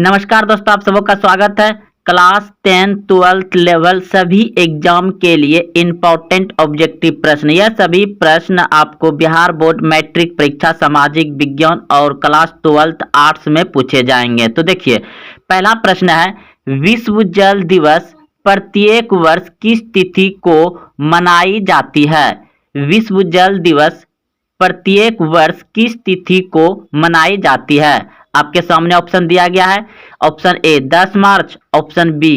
नमस्कार दोस्तों, आप सबों का स्वागत है। क्लास 10 12th लेवल सभी एग्जाम के लिए इम्पोर्टेंट ऑब्जेक्टिव प्रश्न। यह सभी प्रश्न आपको बिहार बोर्ड मैट्रिक परीक्षा सामाजिक विज्ञान और क्लास 12th आर्ट्स में पूछे जाएंगे। तो देखिए, पहला प्रश्न है, विश्व जल दिवस प्रत्येक वर्ष किस तिथि को मनाई जाती है? विश्व जल दिवस प्रत्येक वर्ष किस तिथि को मनाई जाती है? आपके सामने ऑप्शन दिया गया है। Option A 10 March, option B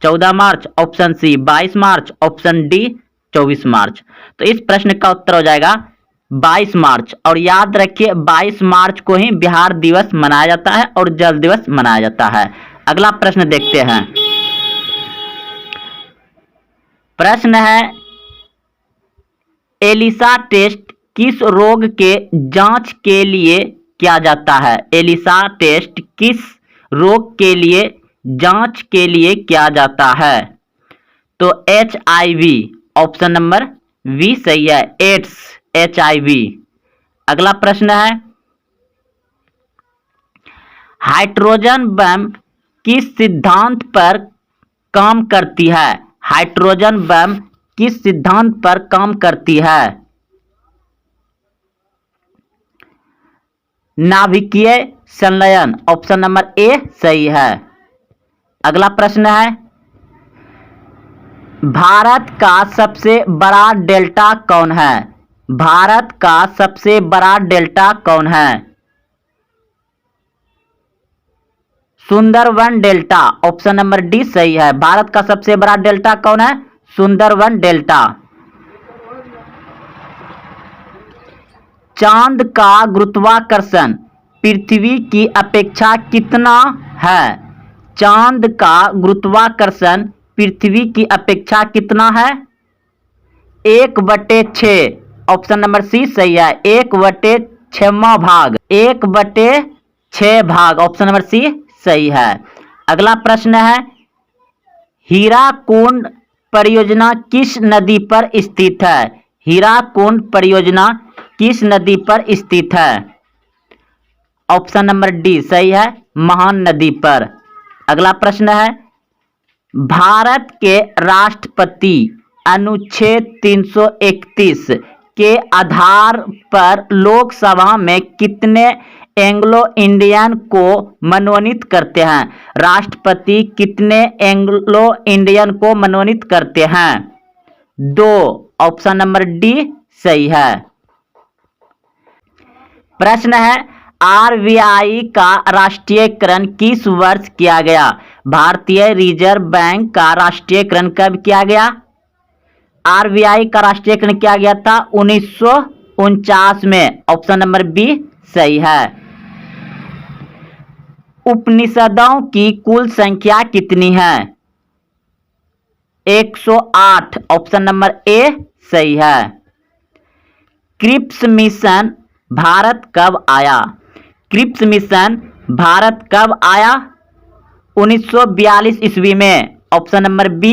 14 March, option C 22 March, option D 24 March. तो इस प्रश्न का उत्तर हो जाएगा 22 मार्च। और याद रखिए 22 मार्च को ही बिहार दिवस मनाया जाता है और जल दिवस मनाया जाता है। अगला प्रश्न देखते हैं। प्रश्न है, एलिसा टेस्ट किस रोग के जांच के लिए किया जाता है? एलिसा टेस्ट किस रोग के लिए जांच के लिए किया जाता है? तो HIV, ऑप्शन नंबर बी सही है, एड्स HIV। अगला प्रश्न है, हाइड्रोजन बम किस सिद्धांत पर काम करती है? हाइड्रोजन बम किस सिद्धांत पर काम करती है? नाभिकीय संलयन, ऑप्शन नंबर ए सही है। अगला प्रश्न है, भारत का सबसे बड़ा डेल्टा कौन है? भारत का सबसे बड़ा डेल्टा कौन है? Sundarban delta, option number D सही है। भारत का सबसे बड़ा डेल्टा कौन है? सुंदरवन डेल्टा। चांद का गुरुत्वाकर्षण पृथ्वी की अपेक्षा कितना है? चांद का गुरुत्वाकर्षण पृथ्वी की अपेक्षा कितना है? 1/6, ऑप्शन नंबर सी सही है। 1/6 भाग, 1/6 भाग, ऑप्शन नंबर सी सही है। अगला प्रश्न है, हीराकुंड परियोजना किस नदी पर स्थित है? हीराकुंड परियोजना किस नदी पर स्थित है? ऑप्शन नंबर डी सही है, महान नदी पर। अगला प्रश्न है, भारत के राष्ट्रपति अनुच्छेद 331 के आधार पर लोकसभा में कितने एंग्लो इंडियन को मनोनीत करते हैं? राष्ट्रपति कितने एंग्लो इंडियन को मनोनीत करते हैं? 2, ऑप्शन नंबर डी सही है। प्रश्न है, RBI का राष्ट्रीयकरण किस वर्ष किया गया? भारतीय रिजर्व बैंक का राष्ट्रीयकरण कब किया गया? RBI का राष्ट्रीयकरण किया गया था 1949 में, ऑप्शन नंबर बी सही है। उपनिषदों की कुल संख्या कितनी है? 108, ऑप्शन नंबर ए सही है। क्रिप्स मिशन भारत कब आया? क्रिप्स मिशन भारत कब आया? 1942 ईस्वी में, ऑप्शन नंबर बी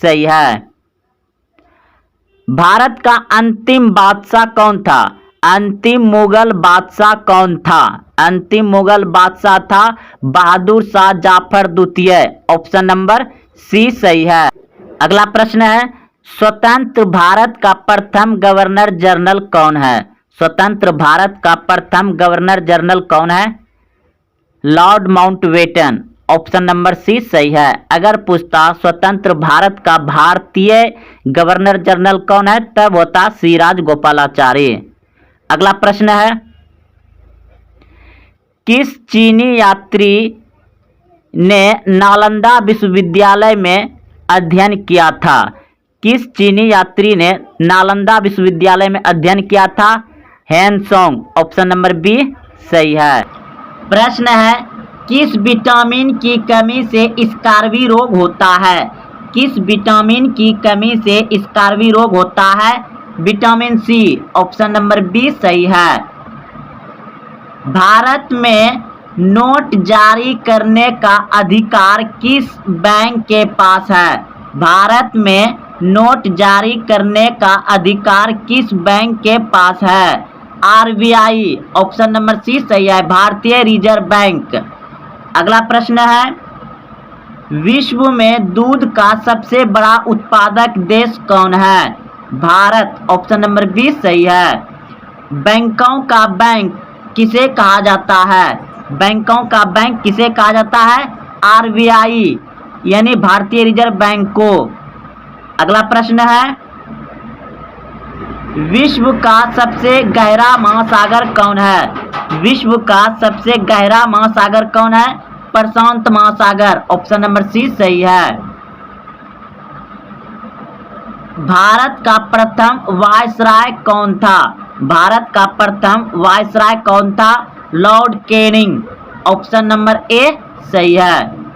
सही है। भारत का अंतिम बादशाह कौन था? अंतिम मुगल बादशाह कौन था? अंतिम मुगल बादशाह था बहादुर शाह जाफर द्वितीय, ऑप्शन नंबर सी सही है। अगला प्रश्न है, स्वतंत्र भारत का प्रथम गवर्नर जनरल कौन है? स्वतंत्र भारत का प्रथम गवर्नर जनरल कौन है? Lord Mountbatten, option number C सही है। अगर पूछता स्वतंत्र भारत का भारतीय गवर्नर जनरल कौन है, तब होता सी राजगोपालाचारी। अगला प्रश्न है, किस चीनी यात्री ने नालंदा विश्वविद्यालय में अध्ययन किया था? किस चीनी यात्री ने नालंदा विश्वविद्यालय में अध्ययन किया था? हेनसोंग, ऑप्शन नंबर बी सही है। प्रश्न है, किस विटामिन की कमी से स्कारवी रोग होता है? किस विटामिन की कमी से स्कारवी रोग होता है? Vitamin C, option number B सही है। भारत में नोट जारी करने का अधिकार किस बैंक के पास है? भारत में नोट जारी करने का अधिकार किस बैंक के पास है? RBI, ऑप्शन नंबर सी सही है, भारतीय रिजर्व बैंक। अगला प्रश्न है, विश्व में दूध का सबसे बड़ा उत्पादक देश कौन है? भारत। ऑप्शन नंबर बी सही है। बैंकों का बैंक किसे कहा जाता है? बैंकों का बैंक किसे कहा जाता है? आरबीआई यानी भारतीय रिजर्व बैंक को। अगला प्रश्न है, विश्व का सबसे गहरा महासागर कौन है? विश्व का सबसे गहरा महासागर कौन है? प्रशांत महासागर। ऑप्शन नंबर सी सही है। भारत का प्रथम वायसराय कौन था? भारत का प्रथम वायसराय कौन था? Lord Canning. Option number A सही है।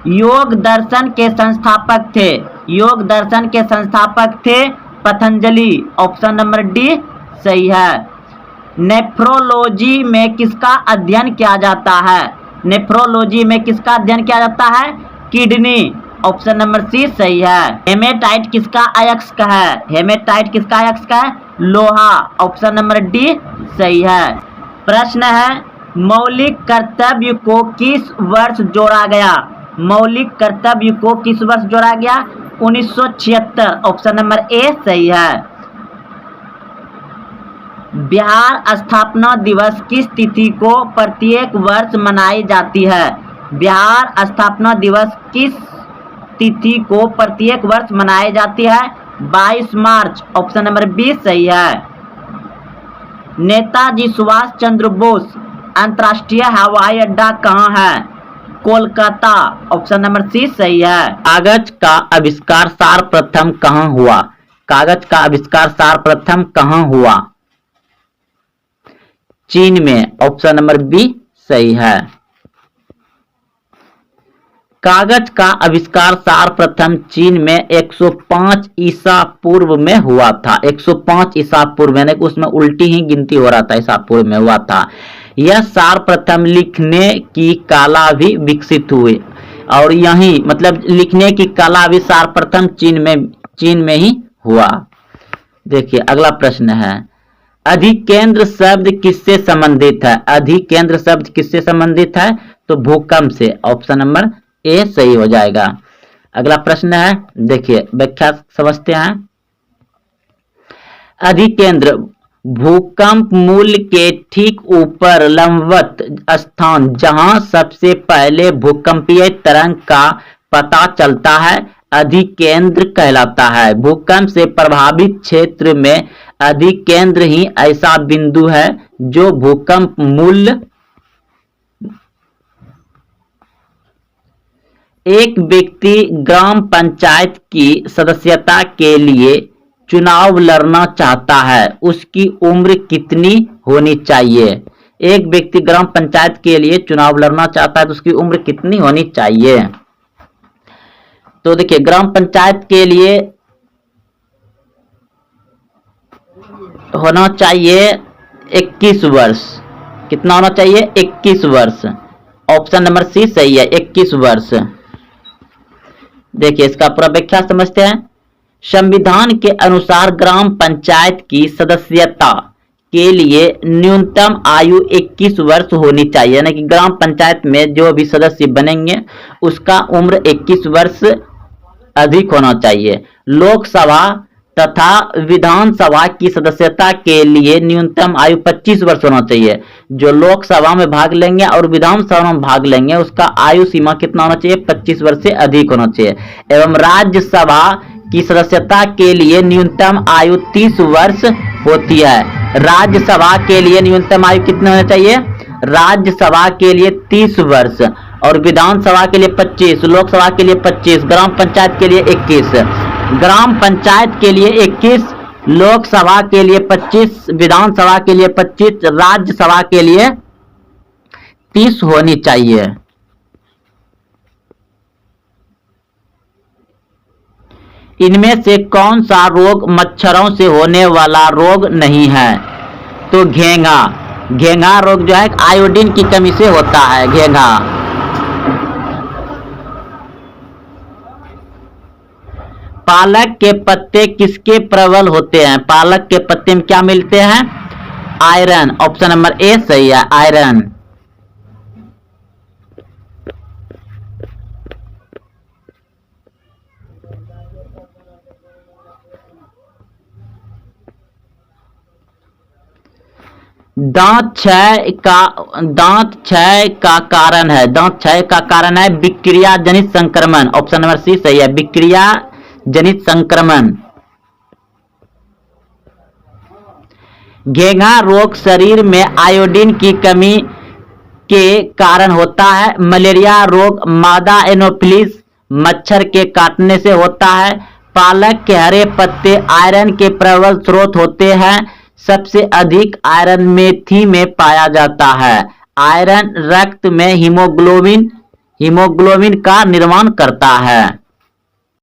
योग दर्शन के संस्थापक थे? योग दर्शन के संस्थापक थे पतंजलि। ऑप्शन नंबर डी सही है। नेफ्रोलॉजी में किसका अध्ययन किया जाता है? नेफ्रोलॉजी में किसका अध्ययन किया जाता है? किडनी। ऑप्शन नंबर सी सही है। हेमेटाइट किसका अयस्क है? हेमेटाइट किसका अयस्क है? लोहा। ऑप्शन नंबर डी सही है। प्रश्न है, मौलिक कर्तव्य को किस वर्ष जोड़ा गया? मौलिक कर्तव्य को किस वर्ष जोड़ा गया? 1976। ऑप्शन नंबर ए सही है। बिहार स्थापना दिवस किस तिथि को प्रत्येक वर्ष मनाई जाती है? बिहार स्थापना दिवस किस तिथि को प्रत्येक वर्ष मनाई जाती है? 22 मार्च। ऑप्शन नंबर बी सही है। नेताजी सुभाष चंद्र बोस अंतर्राष्ट्रीय हवाई अड्डा कहाँ है? कोलकाता। ऑप्शन नंबर सी सही है। कागज का आविष्कार सर्वप्रथम कहाँ हुआ? कागज का आविष्कार सर्वप्रथम कहाँ हुआ? चीन में। ऑप्शन नंबर बी सही है। कागज का आविष्कार सर्वप्रथम चीन में 105 ईसा पूर्व में हुआ था। 105 ईसा पूर्व में, उसमें उल्टी ही गिनती हो रहा था, ईसा पूर्व में हुआ था। यह सर्वप्रथम लिखने की कला भी विकसित हुई, और यही मतलब लिखने की कला भी सर्वप्रथम चीन में ही हुआ। देखिए अगला प्रश्न है, अधिकेंद्र शब्द किससे संबंधित है? अधिकेंद्र शब्द किससे संबंधित है? तो भूकंप से। ऑप्शन नंबर ए सही हो जाएगा। अगला प्रश्न है, देखिए व्याख्या समझते हैं। अधिकेंद्र भूकंप मूल के ठीक ऊपर लंबवत स्थान जहां सबसे पहले भूकंपीय तरंग का पता चलता है अधिकेंद्र कहलाता है। भूकंप से प्रभावित क्षेत्र में अधिकेंद्र ही ऐसा बिंदु है जो भूकंप मूल। एक व्यक्ति ग्राम पंचायत की सदस्यता के लिए चुनाव लड़ना चाहता है, उसकी उम्र कितनी होनी चाहिए? एक व्यक्ति ग्राम पंचायत के लिए चुनाव लड़ना चाहता है तो उसकी उम्र कितनी होनी चाहिए? तो देखिए ग्राम पंचायत के लिए होना चाहिए 21 वर्ष। कितना होना चाहिए? 21 वर्ष। ऑप्शन नंबर सी सही है, 21 वर्ष। देखिए इसका पूरा व्याख्या समझते हैं। संविधान के अनुसार ग्राम पंचायत की सदस्यता के लिए न्यूनतम आयु 21 वर्ष होनी चाहिए, यानी कि ग्राम पंचायत में जो भी सदस्य बनेंगे उसका उम्र 21 वर्ष अधिक होना चाहिए। लोकसभा तथा विधानसभा की सदस्यता के लिए न्यूनतम आयु 25 वर्ष होना चाहिए। जो लोकसभा में भाग लेंगे और विधानसभा में भाग लेंगे उसका आयु सीमा कितना होना चाहिए? 25 वर्ष से अधिक होना चाहिए। एवं राज्यसभा की सदस्यता के लिए न्यूनतम आयु 30 वर्ष होती है। राज्यसभा के लिए न्यूनतम आयु कितनी होना चाहिए? राज्यसभा के लिए 30 वर्ष और विधानसभा के लिए 25, लोकसभा के लिए 25, ग्राम पंचायत के लिए 21। ग्राम पंचायत के लिए 21, लोकसभा के लिए 25, विधानसभा के लिए 25, राज्यसभा के लिए 30 होनी चाहिए। इनमें से कौन सा रोग मच्छरों से होने वाला रोग नहीं है? तो घेंघा। घेंघा रोग जो है आयोडीन की कमी से होता है, घेंघा। पालक के पत्ते किसके प्रबल होते हैं? पालक के पत्ते में क्या मिलते हैं? आयरन। ऑप्शन नंबर ए सही है, आयरन। दांत क्षय का कारण है, दांत क्षय का कारण है विक्रिया जनित संक्रमण। ऑप्शन नंबर सी सही है, विक्रिया जनित संक्रमण। घेंघा रोग शरीर में आयोडीन की कमी के कारण होता है। मलेरिया रोग मादा एनोफिलीज मच्छर के काटने से होता है। पालक के हरे पत्ते आयरन के प्रबल स्रोत होते हैं। सबसे अधिक आयरन मेथी में पाया जाता है। आयरन रक्त में हीमोग्लोबिन का निर्माण करता है।